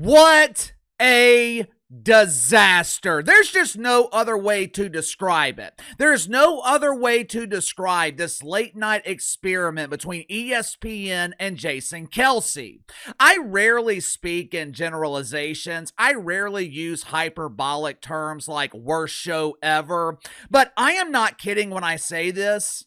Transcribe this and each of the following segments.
What a disaster. There's just no other way to describe it. There's no other way to describe this late night experiment between ESPN and Jason Kelce. I rarely speak in generalizations. I rarely use hyperbolic terms like worst show ever, but I am not kidding when I say this.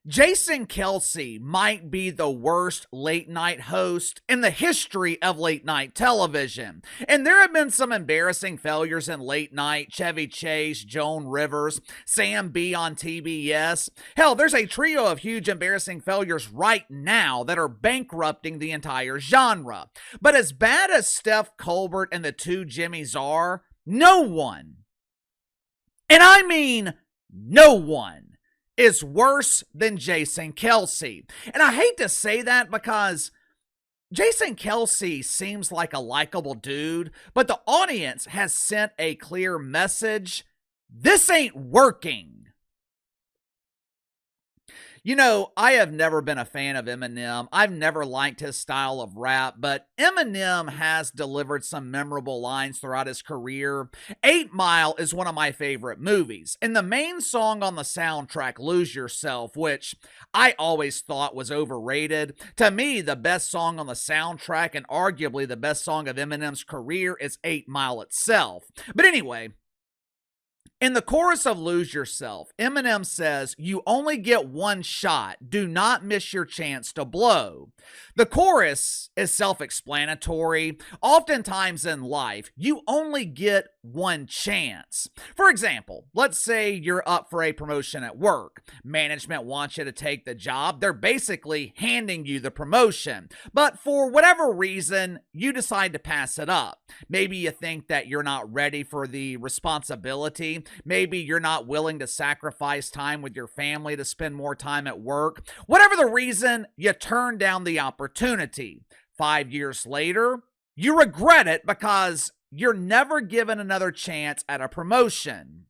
Jason Kelce might be the worst late night host in the history of late night television. And there have been some embarrassing failures in late night. Chevy Chase, Joan Rivers, Sam B on TBS. Hell, there's a trio of huge embarrassing failures right now that are bankrupting the entire genre. But as bad as Steph Colbert and the two Jimmys are, no one, and I mean no one, is worse than Jason Kelce. And I hate to say that because Jason Kelce seems like a likable dude, but the audience has sent a clear message. This ain't working. You know, I have never been a fan of Eminem. I've never liked his style of rap, but Eminem has delivered some memorable lines throughout his career. 8 Mile is one of my favorite movies, and the main song on the soundtrack, Lose Yourself, which I always thought was overrated. To me, the best song on the soundtrack and arguably the best song of Eminem's career is 8 Mile itself. But anyway, in the chorus of Lose Yourself, Eminem says, "You only get one shot. Do not miss your chance to blow." The chorus is self-explanatory. Oftentimes in life, you only get one chance. For example, let's say you're up for a promotion at work. Management wants you to take the job. They're basically handing you the promotion. But for whatever reason, you decide to pass it up. Maybe you think that you're not ready for the responsibility. Maybe you're not willing to sacrifice time with your family to spend more time at work. Whatever the reason, you turn down the opportunity. 5 years later, you regret it because you're never given another chance at a promotion.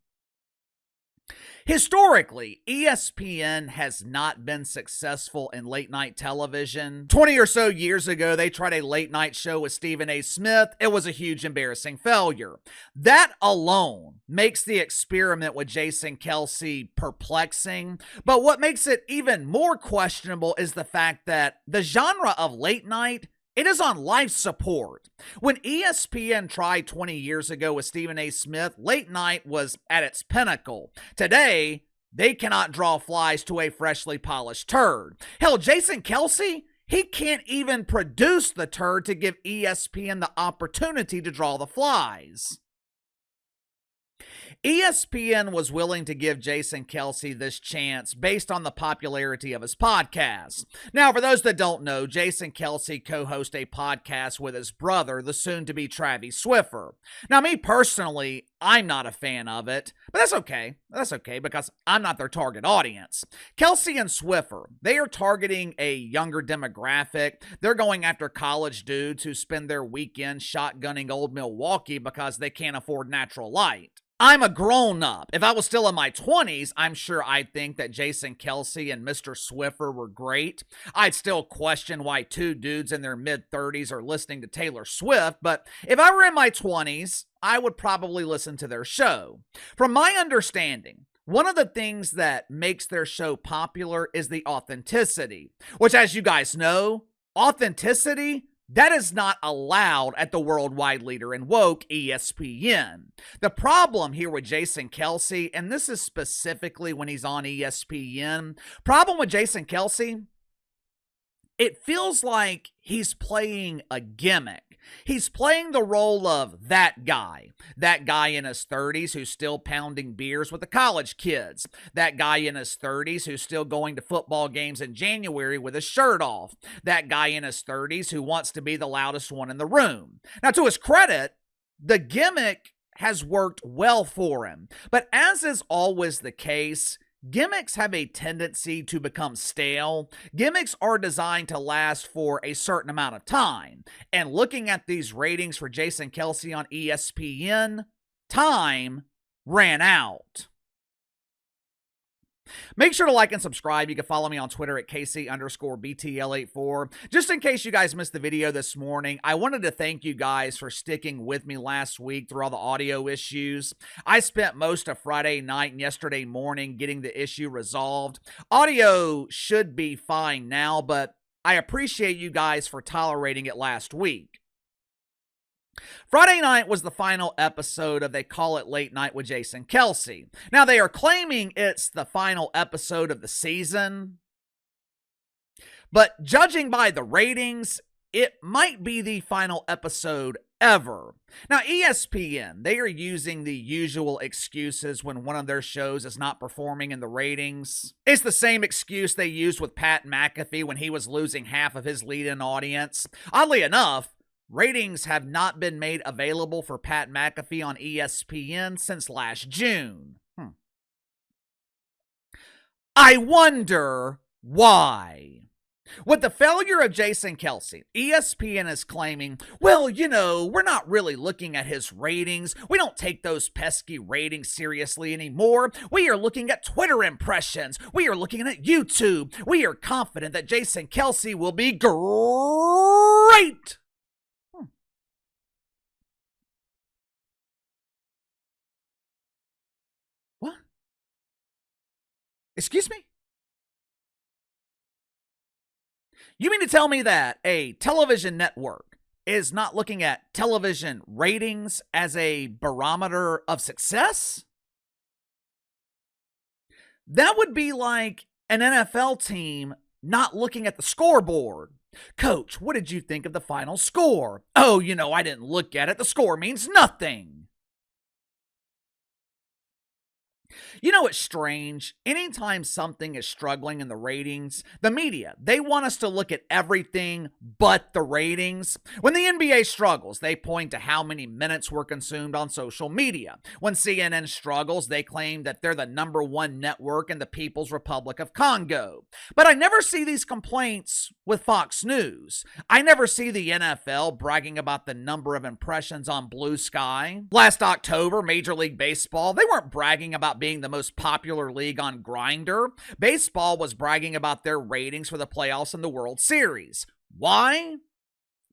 Historically, ESPN has not been successful in late night television. 20 or so years ago, they tried a late night show with Stephen A. Smith. It was a huge, embarrassing failure. That alone makes the experiment with Jason Kelce perplexing. But what makes it even more questionable is the fact that the genre of late night, it is on life support. When ESPN tried 20 years ago with Stephen A. Smith, late night was at its pinnacle. Today, they cannot draw flies to a freshly polished turd. Hell, Jason Kelce, he can't even produce the turd to give ESPN the opportunity to draw the flies. ESPN was willing to give Jason Kelce this chance based on the popularity of his podcast. Now, for those that don't know, Jason Kelce co-hosts a podcast with his brother, the soon-to-be Travis Swiffer. Now, me personally, I'm not a fan of it, but that's okay. That's okay because I'm not their target audience. Kelce and Swiffer, they are targeting a younger demographic. They're going after college dudes who spend their weekend shotgunning old Milwaukee because they can't afford natural light. I'm a grown-up. If I was still in my 20s, I'm sure I'd think that Jason Kelce and Mr. Swiffer were great. I'd still question why two dudes in their mid-30s are listening to Taylor Swift, but if I were in my 20s, I would probably listen to their show. From my understanding, one of the things that makes their show popular is the authenticity, which, as you guys know, authenticity, that is not allowed at the worldwide leader in woke, ESPN. The problem here with Jason Kelce, and this is specifically when he's on ESPN, problem with Jason Kelce, it feels like he's playing a gimmick. He's playing the role of that guy in his 30s who's still pounding beers with the college kids, that guy in his 30s who's still going to football games in January with his shirt off, that guy in his 30s who wants to be the loudest one in the room. Now, to his credit, the gimmick has worked well for him, but as is always the case, gimmicks have a tendency to become stale. Gimmicks are designed to last for a certain amount of time. And looking at these ratings for Jason Kelce on ESPN, time ran out. Make sure to like and subscribe. You can follow me on Twitter at KC_BTL84. Just in case you guys missed the video this morning, I wanted to thank you guys for sticking with me last week through all the audio issues. I spent most of Friday night and yesterday morning getting the issue resolved. Audio should be fine now, but I appreciate you guys for tolerating it last week. Friday night was the final episode of They Call It Late Night with Jason Kelce. Now, they are claiming it's the final episode of the season, but judging by the ratings, it might be the final episode ever. Now, ESPN, they are using the usual excuses when one of their shows is not performing in the ratings. It's the same excuse they used with Pat McAfee when he was losing half of his lead-in audience. Oddly enough, ratings have not been made available for Pat McAfee on ESPN since last June. I wonder why. With the failure of Jason Kelce, ESPN is claiming, well, we're not really looking at his ratings. We don't take those pesky ratings seriously anymore. We are looking at Twitter impressions. We are looking at YouTube. We are confident that Jason Kelce will be great. What? Excuse me? You mean to tell me that a television network is not looking at television ratings as a barometer of success? That would be like an NFL team not looking at the scoreboard. Coach, what did you think of the final score? Oh, I didn't look at it. The score means nothing. It's strange. Anytime something is struggling in the ratings, the media, they want us to look at everything but the ratings. When the NBA struggles, they point to how many minutes were consumed on social media. When CNN struggles, they claim that they're the #1 network in the People's Republic of Congo. But I never see these complaints with Fox News. I never see the NFL bragging about the number of impressions on Blue Sky. Last October, Major League Baseball, they weren't bragging about being the most popular league on Grindr. Baseball was bragging about their ratings for the playoffs and the World Series. Why?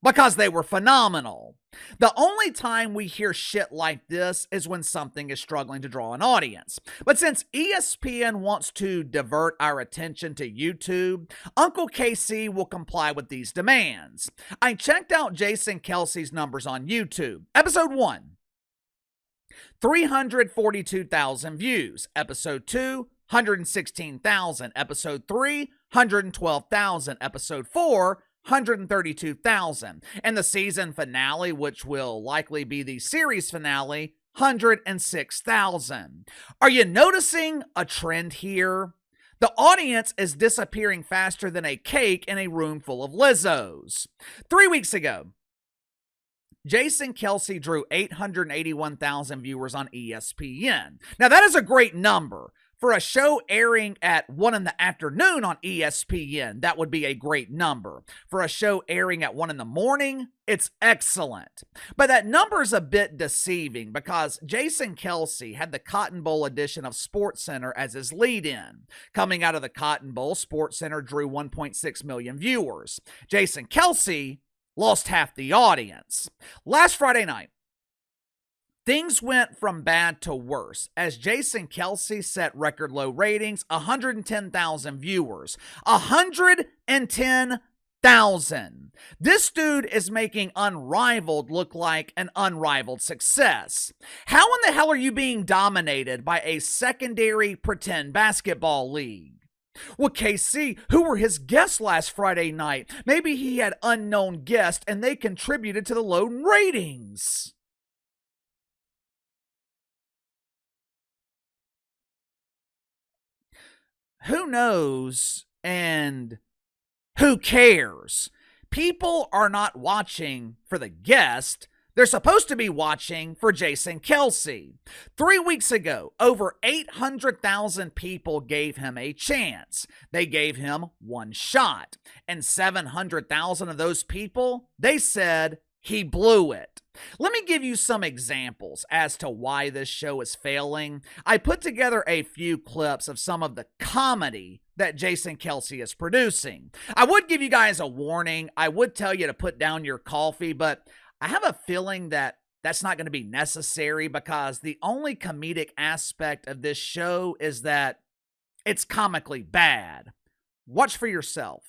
Because they were phenomenal. The only time we hear shit like this is when something is struggling to draw an audience. But since ESPN wants to divert our attention to YouTube, Uncle KC will comply with these demands. I checked out Jason Kelce's numbers on YouTube. Episode 1. 342,000 views. Episode 2, 116,000. Episode 3, 112,000. Episode 4, 132,000. And the season finale, which will likely be the series finale, 106,000. Are you noticing a trend here? The audience is disappearing faster than a cake in a room full of Lizzos. 3 weeks ago, Jason Kelce drew 881,000 viewers on ESPN. Now, that is a great number. For a show airing at 1 in the afternoon on ESPN, that would be a great number. For a show airing at 1 in the morning, it's excellent. But that number is a bit deceiving because Jason Kelce had the Cotton Bowl edition of SportsCenter as his lead-in. Coming out of the Cotton Bowl, SportsCenter drew 1.6 million viewers. Jason Kelce lost half the audience. Last Friday night, things went from bad to worse as Jason Kelce set record low ratings, 110,000 viewers. 110,000. This dude is making Unrivaled look like an unrivaled success. How in the hell are you being dominated by a secondary pretend basketball league? Well, KC, who were his guests last Friday night? Maybe he had unknown guests and they contributed to the low ratings. Who knows and who cares? People are not watching for the guest. They're supposed to be watching for Jason Kelce. 3 weeks ago, over 800,000 people gave him a chance. They gave him one shot. And 700,000 of those people, they said he blew it. Let me give you some examples as to why this show is failing. I put together a few clips of some of the comedy that Jason Kelce is producing. I would give you guys a warning. I would tell you to put down your coffee, but I have a feeling that that's not going to be necessary because the only comedic aspect of this show is that it's comically bad. Watch for yourself.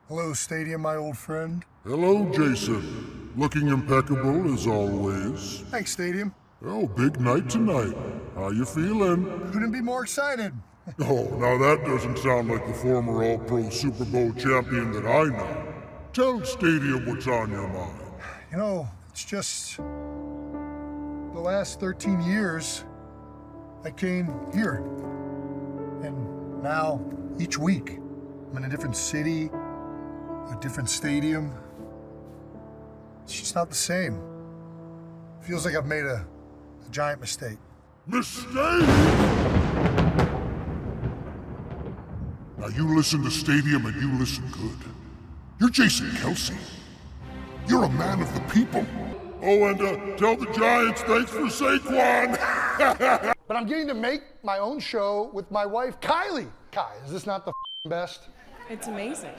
Hello, Stadium, my old friend. Hello, Jason. Looking impeccable as always. Thanks, Stadium. Oh, big night tonight. How you feeling? Couldn't be more excited. Oh, now that doesn't sound like the former All-Pro Super Bowl champion that I know. Tell Stadium what's on your mind. You know, it's just the last 13 years I came here. And now, each week, I'm in a different city, a different stadium. It's just not the same. Feels like I've made a giant mistake. Mistake? Now you listen to Stadium and you listen good. You're Jason Kelce. You're a man of the people. Oh, and tell the Giants thanks for Saquon. But I'm getting to make my own show with my wife, Kylie. Kai, is this not the best? It's amazing.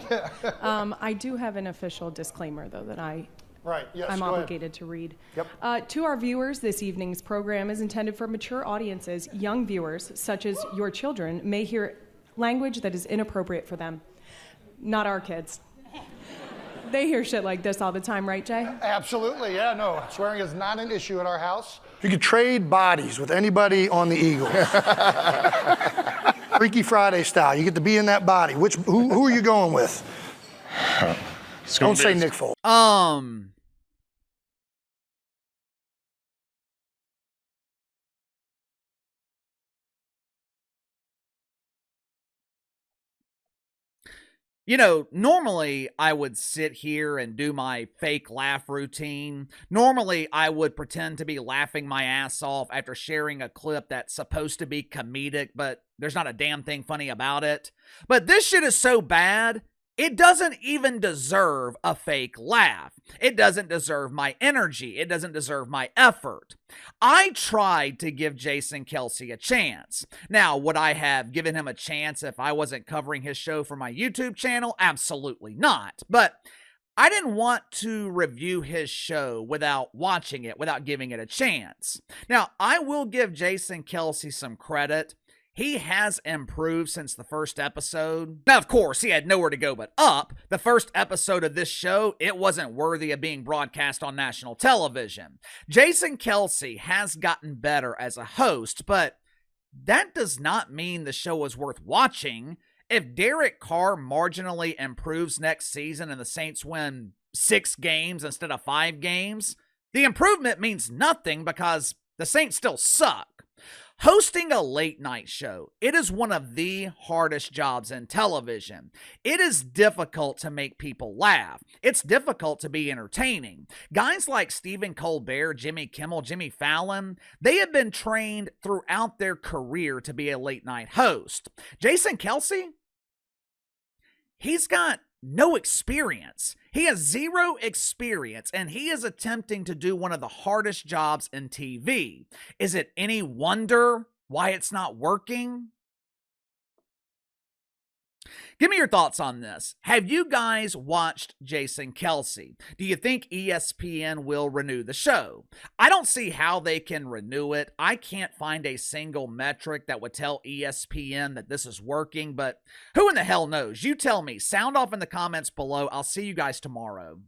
I do have an official disclaimer, though, that I'm obligated to read. Yep. To our viewers, this evening's program is intended for mature audiences. Young viewers, such as your children, may hear language that is inappropriate for them. Not our kids. They hear shit like this all the time, right, Jay? Absolutely, yeah, no. Swearing is not an issue at our house. You could trade bodies with anybody on the Eagles. Freaky Friday style. You get to be in that body. Who are you going with? Don't say Nick Foles. You know, normally I would sit here and do my fake laugh routine. Normally I would pretend to be laughing my ass off after sharing a clip that's supposed to be comedic, but there's not a damn thing funny about it. But this shit is so bad, it doesn't even deserve a fake laugh. It doesn't deserve my energy. It doesn't deserve my effort. I tried to give Jason Kelce a chance. Now, would I have given him a chance if I wasn't covering his show for my YouTube channel? Absolutely not. But I didn't want to review his show without watching it, without giving it a chance. Now, I will give Jason Kelce some credit. He has improved since the first episode. Now, of course, he had nowhere to go but up. The first episode of this show, it wasn't worthy of being broadcast on national television. Jason Kelce has gotten better as a host, but that does not mean the show is worth watching. If Derek Carr marginally improves next season and the Saints win 6 games instead of 5 games, the improvement means nothing because the Saints still suck. Hosting a late night show, it is one of the hardest jobs in television. It is difficult to make people laugh. It's difficult to be entertaining. Guys like Stephen Colbert, Jimmy Kimmel, Jimmy Fallon, they have been trained throughout their career to be a late night host. Jason Kelce, he's got no experience. He has 0 experience, and he is attempting to do one of the hardest jobs in TV. Is it any wonder why it's not working? Give me your thoughts on this. Have you guys watched Jason Kelce? Do you think ESPN will renew the show? I don't see how they can renew it. I can't find a single metric that would tell ESPN that this is working, but who in the hell knows? You tell me. Sound off in the comments below. I'll see you guys tomorrow.